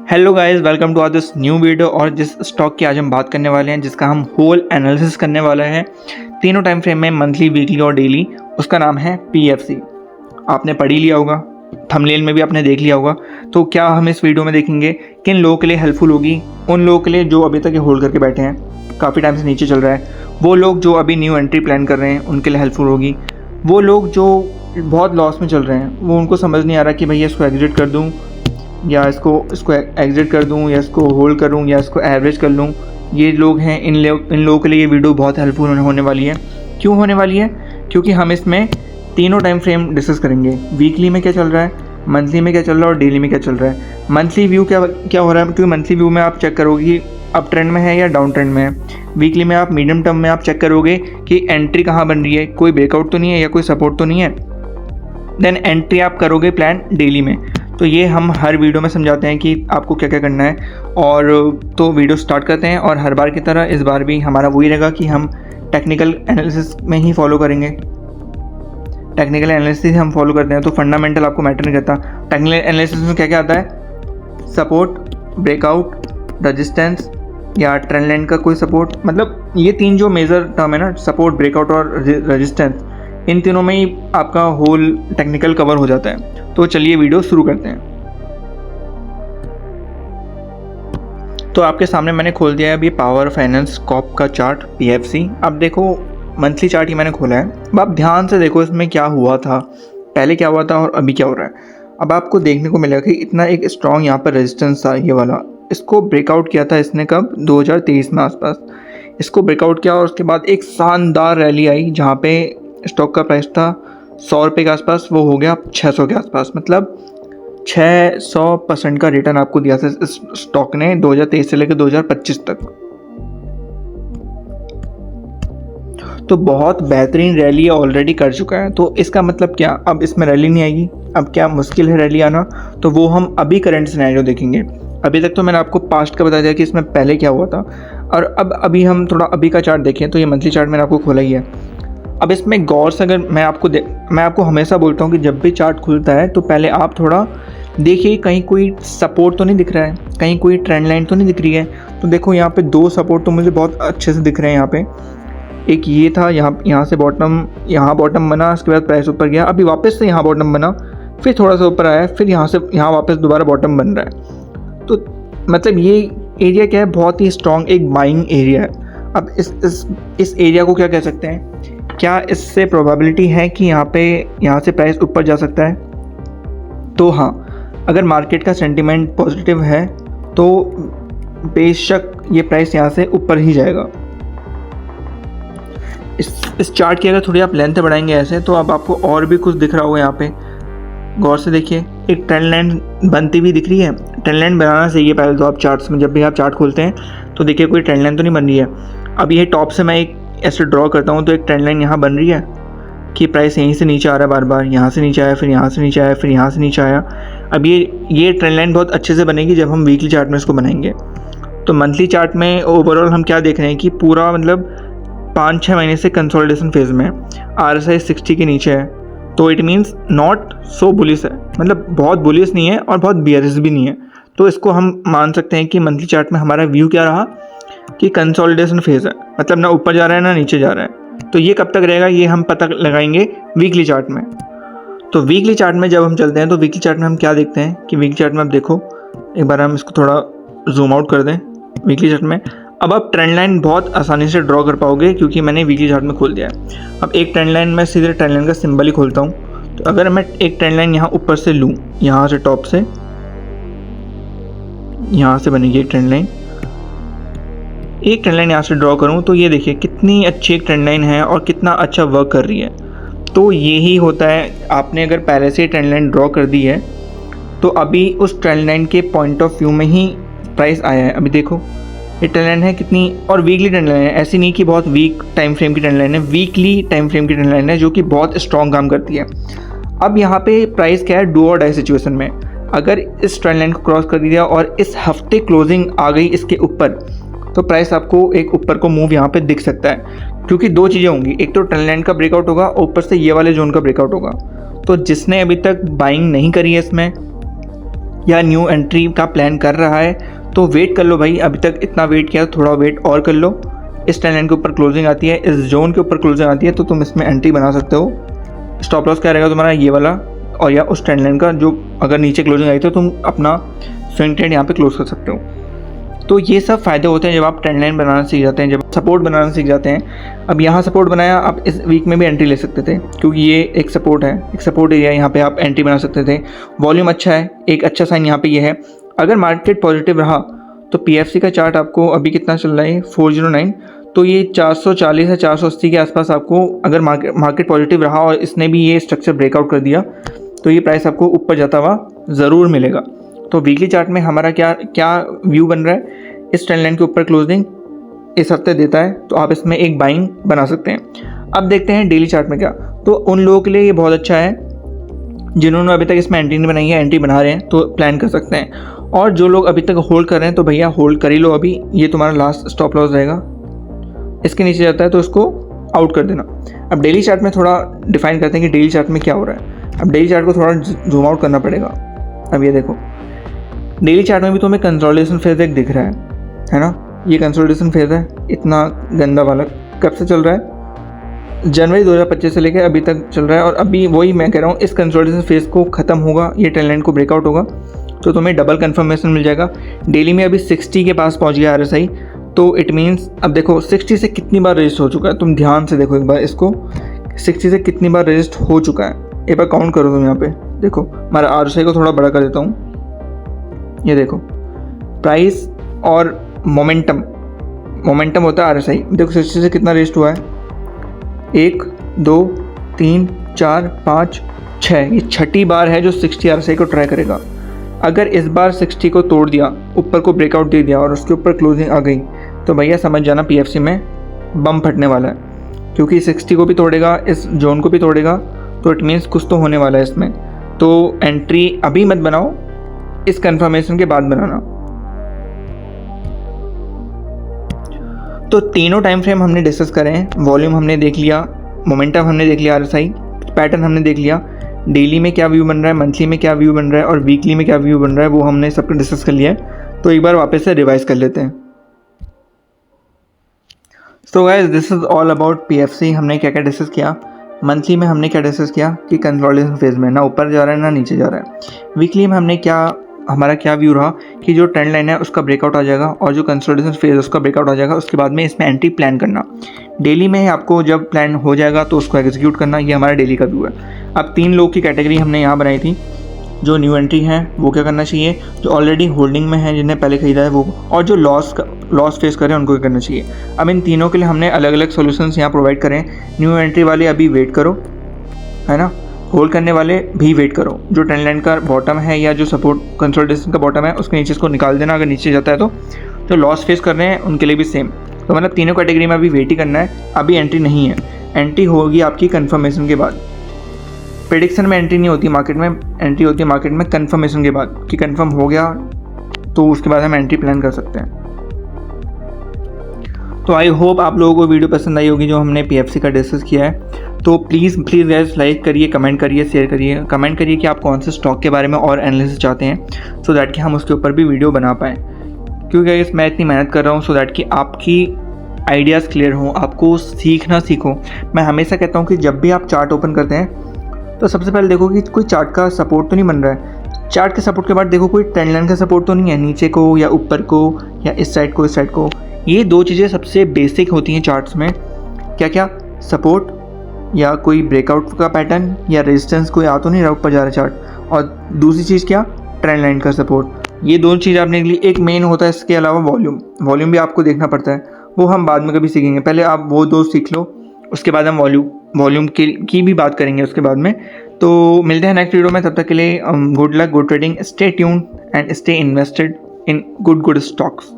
Hello guys, welcome to this new video. और जिस stock की आज हम बात करने वाले हैं, जिसका हम होल एनालिसिस करने वाले हैं तीनों टाइम फ्रेम में, मंथली, वीकली और डेली, उसका नाम है पीएफसी। आपने पढ़ ही लिया होगा, थंबनेल में भी आपने देख लिया होगा। तो क्या हम इस वीडियो में देखेंगे, किन लोगों के लिए हेल्पफुल होगी? उन लोगों के लिए जो अभी तक ये होल्ड करके बैठे हैं, काफ़ी टाइम से नीचे चल रहा है। वो लोग जो अभी न्यू एंट्री प्लान कर रहे हैं, उनके लिए हेल्पफुल होगी। वो लोग जो बहुत लॉस में चल रहे हैं, वो उनको समझ नहीं आ रहा कि भैया इसको एग्जिट कर दूँ या इसको एग्जिट कर दूं, या इसको होल्ड करूं, या इसको एवरेज कर लूं। ये लोग हैं, इन लोगों के लिए ये वीडियो बहुत हेल्पफुल होने वाली है। क्यों होने वाली है? क्योंकि हम इसमें तीनों टाइम फ्रेम डिस्कस करेंगे। वीकली में क्या चल रहा है, मंथली में क्या चल रहा है और डेली में क्या चल रहा है। मंथली व्यू क्या हो रहा है, क्योंकि मंथली व्यू में आप चेक करोगे कि अप ट्रेंड में है या डाउन ट्रेंड में है। वीकली में आप मीडियम टर्म में आप चेक करोगे कि एंट्री कहाँ बन रही है, कोई ब्रेकआउट तो नहीं है या कोई सपोर्ट तो नहीं है। देन एंट्री आप करोगे प्लान डेली में। तो ये हम हर वीडियो में समझाते हैं कि आपको क्या क्या करना है। और तो वीडियो स्टार्ट करते हैं। और हर बार की तरह इस बार भी हमारा वही रहेगा कि हम टेक्निकल एनालिसिस में ही फॉलो करेंगे। टेक्निकल एनालिसिस हम फॉलो करते हैं, तो फंडामेंटल आपको मैटर नहीं करता। टेक्निकल एनालिसिस में क्या क्या आता है? सपोर्ट, ब्रेकआउट, रजिस्टेंस या ट्रेंड लाइन का कोई सपोर्ट। मतलब ये तीन जो मेजर टर्म है ना, सपोर्ट, ब्रेकआउट और रजिस्टेंस, इन तीनों में ही आपका होल टेक्निकल कवर हो जाता है। तो चलिए वीडियो शुरू करते हैं। तो आपके सामने मैंने खोल दिया है अभी पावर फाइनेंस कॉर्प का चार्ट, पीएफसी। अब देखो, मंथली चार्ट ही मैंने खोला है। अब आप ध्यान से देखो इसमें क्या हुआ था, पहले क्या हुआ था और अभी क्या हो रहा है। अब आपको देखने को मिलेगा कि इतना एक स्ट्रॉन्ग यहाँ पर रेजिस्टेंस था, ये वाला। इसको ब्रेकआउट किया था इसने कब? 2023 में आसपास इसको ब्रेकआउट किया। और उसके बाद एक शानदार रैली आई, जहाँ पे स्टॉक का प्राइस था 100 रुपये के आसपास, वो हो गया 600 के आसपास। मतलब 600% का रिटर्न आपको दिया था इस स्टॉक ने 2023 से लेकर 2025 तक। तो बहुत बेहतरीन रैली ऑलरेडी कर चुका है। तो इसका मतलब क्या, अब इसमें रैली नहीं आएगी? अब क्या मुश्किल है रैली आना? तो वो हम अभी करंट सिनेरियो देखेंगे। अभी तक तो मैंने आपको पास्ट का बता दिया कि इसमें पहले क्या हुआ था। और अब अभी हम थोड़ा अभी का चार्ट देखें। तो ये मंथली चार्ट मैंने आपको खोला ही है। अब इसमें गौर से अगर मैं आपको हमेशा बोलता हूँ कि जब भी चार्ट खुलता है तो पहले आप थोड़ा देखिए कहीं कोई सपोर्ट तो नहीं दिख रहा है, कहीं कोई ट्रेंड लाइन तो नहीं दिख रही है। तो देखो यहाँ पे दो सपोर्ट तो मुझे बहुत अच्छे से दिख रहे हैं यहाँ पे। एक ये था, यहाँ से यहाँ बॉटम बना, उसके बाद प्राइस ऊपर गया, अभी वापस से यहाँ बॉटम बना, फिर थोड़ा सा ऊपर आया, फिर यहाँ से यहाँ वापस दोबारा बॉटम बन रहा है। तो मतलब ये एरिया क्या है, बहुत ही स्ट्रॉन्ग एक बाइंग एरिया है। अब इस एरिया को क्या कह सकते हैं? क्या इससे प्रोबेबिलिटी है कि यहाँ से प्राइस ऊपर जा सकता है? तो हाँ, अगर मार्केट का सेंटीमेंट पॉजिटिव है तो बेशक ये प्राइस यहाँ से ऊपर ही जाएगा। इस चार्ट की अगर थोड़ी आप लेंथ बढ़ाएंगे ऐसे, तो अब आपको और भी कुछ दिख रहा होगा। यहाँ पे गौर से देखिए, एक ट्रेंड लाइन बनती हुई दिख रही है। ट्रेंड लाइन बनाना चाहिए पहले तो आप चार्ट्स में। जब भी आप चार्ट खोलते हैं तो देखिए कोई ट्रेंड लाइन तो नहीं बन रही है। अब ये टॉप से मैं एक ऐसे ड्रॉ करता हूँ, तो एक ट्रेंड लाइन यहाँ बन रही है कि प्राइस यहीं से नीचे आ रहा है, बार बार यहाँ से नीचे आया, फिर यहाँ से नीचे आया, फिर यहाँ से नीचे आया। अब ये ट्रेंड लाइन बहुत अच्छे से बनेगी जब हम वीकली चार्ट में इसको बनाएंगे। तो मंथली चार्ट में ओवरऑल हम क्या देख रहे हैं कि पूरा मतलब 5-6 महीने से कंसोलिडेशन फेज में RSI 60 के नीचे है। तो it means not so bullish है, मतलब बहुत बुलिश नहीं है और बहुत बियरिश भी नहीं है। तो इसको हम मान सकते हैं कि मंथली चार्ट में हमारा व्यू क्या रहा कि कंसोलिडेशन फेज है, मतलब ना ऊपर जा रहा है ना नीचे जा रहा है। तो ये कब तक रहेगा, ये हम पता लगाएंगे वीकली चार्ट में। तो वीकली चार्ट में जब हम चलते हैं तो वीकली चार्ट में हम क्या देखते हैं कि वीकली चार्ट में आप देखो, एक बार हम इसको थोड़ा जूम आउट कर दें वीकली चार्ट में। अब आप ट्रेंड लाइन बहुत आसानी से ड्रॉ कर पाओगे क्योंकि मैंने वीकली चार्ट में खोल दिया है। अब एक ट्रेंड लाइन, मैं सीधे ट्रेंड लाइन का सिंबल ही खोलता हूँ। तो अगर मैं एक ट्रेंड लाइन यहाँ ऊपर से लूँ, यहाँ से टॉप से, यहाँ से बनेगी एक ट्रेंड लाइन, एक ट्रेंड लाइन यहाँ से ड्रॉ करूँ, तो ये देखिए कितनी अच्छी एक ट्रेंड लाइन है और कितना अच्छा वर्क कर रही है। तो यही होता है, आपने अगर पहले से ट्रेंड लाइन ड्रॉ कर दी है तो अभी उस ट्रेंड लाइन के पॉइंट ऑफ व्यू में ही प्राइस आया है। अभी देखो ये ट्रेंड लाइन है कितनी, और वीकली ट्रेंड लाइन है, ऐसी नहीं कि बहुत वीक टाइम फ्रेम की ट्रेंड लाइन है, वीकली टाइम फ्रेम की ट्रेंड लाइन है जो कि बहुत स्ट्रॉन्ग काम करती है। अब यहाँ पे प्राइस क्या है, डू और डाई सिचुएशन में। अगर इस ट्रेंड लाइन को क्रॉस कर दिया और इस हफ्ते क्लोजिंग आ गई इसके ऊपर, तो प्राइस आपको एक ऊपर को मूव यहाँ पे दिख सकता है। क्योंकि दो चीज़ें होंगी, एक तो ट्रेंड लाइन का ब्रेकआउट होगा और ऊपर से ये वाले जोन का ब्रेकआउट होगा। तो जिसने अभी तक बाइंग नहीं करी है इसमें, या न्यू एंट्री का प्लान कर रहा है तो वेट कर लो भाई। अभी तक इतना वेट किया, थोड़ा वेट और कर लो। इस ट्रेंड लाइन के ऊपर क्लोजिंग आती है, इस जोन के ऊपर क्लोजिंग आती है तो तुम इसमें एंट्री बना सकते हो। स्टॉप लॉस क्या रहेगा तुम्हारा, ये वाला और या उस ट्रेंड लाइन का जो अगर नीचे क्लोजिंग आई तो तुम अपना स्विंग ट्रेड यहाँ पे क्लोज कर सकते हो। तो ये सब फ़ायदे होते हैं जब आप ट्रेंड लाइन बनाना सीख जाते हैं, जब सपोर्ट बनाना सीख जाते हैं। अब यहाँ सपोर्ट बनाया, आप इस वीक में भी एंट्री ले सकते थे क्योंकि ये एक सपोर्ट है, एक सपोर्ट एरिया, यहाँ पे आप एंट्री बना सकते थे। वॉल्यूम अच्छा है, एक अच्छा साइन यहाँ पे ये है। अगर मार्केट पॉजिटिव रहा तो PFC का चार्ट आपको अभी कितना चल रहा है 409, तो ये 440 या 480 के आसपास आपको, अगर मार्केट पॉजिटिव रहा और इसने भी ये स्ट्रक्चर ब्रेकआउट कर दिया तो ये प्राइस आपको ऊपर जाता हुआ ज़रूर मिलेगा। तो वीकली चार्ट में हमारा क्या व्यू बन रहा है, इस ट्रेंड लाइन के ऊपर क्लोजिंग इस हफ्ते देता है तो आप इसमें एक बाइंग बना सकते हैं। अब देखते हैं डेली चार्ट में क्या। तो उन लोगों के लिए ये बहुत अच्छा है जिन्होंने अभी तक इसमें एंट्री नहीं बनाई है, एंट्री बना रहे हैं तो प्लान कर सकते हैं। और जो लोग अभी तक होल्ड कर रहे हैं तो भैया होल्ड कर ही लो अभी, ये तुम्हारा लास्ट स्टॉप लॉस रहेगा। इसके नीचे जाता है तो उसको आउट कर देना। अब डेली चार्ट में थोड़ा डिफाइन करते हैं कि डेली चार्ट में क्या हो रहा है। अब डेली चार्ट को थोड़ा जूम आउट करना पड़ेगा। अब ये देखो, डेली चार्ट में भी तुम्हें कंसोलिडेशन फेज एक दिख रहा है ना। ये कंसोलिडेशन फेज है, इतना गंदा वाला कब से चल रहा है, जनवरी 2025 से लेकर अभी तक चल रहा है। और अभी वही मैं कह रहा हूँ, इस कंसोलिडेशन फेज को ख़त्म होगा, ये ट्रेंड लाइन को ब्रेकआउट होगा तो तुम्हें डबल कंफर्मेशन मिल जाएगा। डेली में अभी 60 के पास पहुँच गया RSI, तो इट मीन्स अब देखो 60 से कितनी बार रजिस्ट हो चुका है, तुम ध्यान से देखो एक बार इसको, 60 से कितनी बार रजिस्ट हो चुका है एक बार काउंट करो तुम। यहाँ पे देखो, हमारा RSI को थोड़ा बड़ा कर देता हूँ, ये देखो प्राइस और मोमेंटम होता है RSI। देखो 60 से कितना रजिस्ट हुआ है, 1 2 3 4 5 6, ये छठी बार है जो 60 RSI को ट्राई करेगा। अगर इस बार 60 को तोड़ दिया, ऊपर को ब्रेकआउट दे दिया और उसके ऊपर क्लोजिंग आ गई तो भैया समझ जाना PFC में बम फटने वाला है, क्योंकि 60 को भी तोड़ेगा, इस जोन को भी तोड़ेगा, तो इट मीन्स कुछ तो होने वाला है इसमें। तो एंट्री अभी मत बनाओ, इस कंफर्मेशन के बाद बनाना। तो तीनों टाइम फ्रेम हमने डिस्कस करे हैं। वॉल्यूम हमने देख लिया, मोमेंटम हमने देख लिया, RSI पैटर्न हमने देख लिया, डेली में क्या व्यू बन रहा है, मंथली में क्या व्यू बन रहा है और वीकली में क्या व्यू बन रहा है, वो हमने सब कुछ डिस्कस कर लिया है। तो एक बार वापस से रिवाइज कर लेते हैं। So guys, this is all about PFC। हमने क्या क्या डिस्कस किया। मंथली में हमने क्या डिस्कस किया कि कंसोलिडेशन फेज में ना ऊपर जा रहा है ना नीचे जा रहा है। वीकली में हमने हमारा क्या व्यू रहा कि जो ट्रेंड लाइन है उसका ब्रेकआउट आ जाएगा और जो कंसोलिडेशन फेज है उसका ब्रेकआउट आ जाएगा, उसके बाद में इसमें एंट्री प्लान करना। डेली में आपको जब प्लान हो जाएगा तो उसको एग्जीक्यूट करना, ये हमारा डेली का व्यू है। अब 3 लोग की कैटेगरी हमने यहाँ बनाई थी। जो न्यू एंट्री है वो क्या करना चाहिए, जो ऑलरेडी होल्डिंग में है जिन्हें पहले खरीदा है वो, और जो लॉस फेस करें उनको क्या करना चाहिए। अब इन तीनों के लिए हमने अलग अलग सॉल्यूशंस यहाँ प्रोवाइड करें। न्यू एंट्री वाले अभी वेट करो, है ना, होल्ड करने वाले भी वेट करो। जो ट्रेंड लाइन का बॉटम है या जो सपोर्ट कंसोलिडेशन का बॉटम है उसके नीचे इसको निकाल देना, अगर नीचे जाता है तो। जो लॉस फेस कर रहे हैं उनके लिए भी सेम। तो मतलब तीनों कैटेगरी में अभी वेट ही करना है, अभी एंट्री नहीं है। एंट्री होगी आपकी कंफर्मेशन के बाद। प्रेडिक्शन में एंट्री नहीं होती मार्केट में, एंट्री होती है मार्केट में कंफर्मेशन के बाद कि कंफर्म हो गया तो उसके बाद हम एंट्री प्लान कर सकते हैं। तो आई होप आप लोगों को वीडियो पसंद आई होगी जो हमने PFC का डिस्कस किया है। तो प्लीज़ गाइस लाइक करिए, कमेंट करिए, शेयर करिए। कमेंट करिए कि आप कौन से स्टॉक के बारे में और एनालिसिस चाहते हैं, सो दैट कि हम उसके ऊपर भी वीडियो बना पाएँ। क्योंकि गाइस मैं इतनी मेहनत कर रहा हूँ सो दैट कि आपकी आइडियाज़ क्लियर हों, आपको सीखना सीखो। मैं हमेशा कहता हूँ कि जब भी आप चार्ट ओपन करते हैं तो सबसे पहले देखो कि कोई चार्ट का सपोर्ट तो नहीं बन रहा है। चार्ट के सपोर्ट के बाद देखो कोई ट्रेंड लाइन का सपोर्ट तो नहीं है, नीचे को या ऊपर को या इस साइड को इस साइड को। ये 2 चीज़ें सबसे बेसिक होती हैं चार्ट्स में। क्या क्या, सपोर्ट या कोई ब्रेकआउट का पैटर्न या रेजिस्टेंस कोई आ तो नहीं रहा ऊपर जा रहा चार्ट, और दूसरी चीज़ क्या, ट्रेंड लाइन का सपोर्ट। ये 2 चीज़ आपने के लिए एक मेन होता है। इसके अलावा वॉल्यूम भी आपको देखना पड़ता है, वो हम बाद में कभी सीखेंगे। पहले आप वो 2 सीख लो, उसके बाद हम वॉल्यूम की भी बात करेंगे उसके बाद में। तो मिलते हैं नेक्स्ट वीडियो में, तब तक के लिए good luck, good trading, stay tuned and stay invested in good stocks.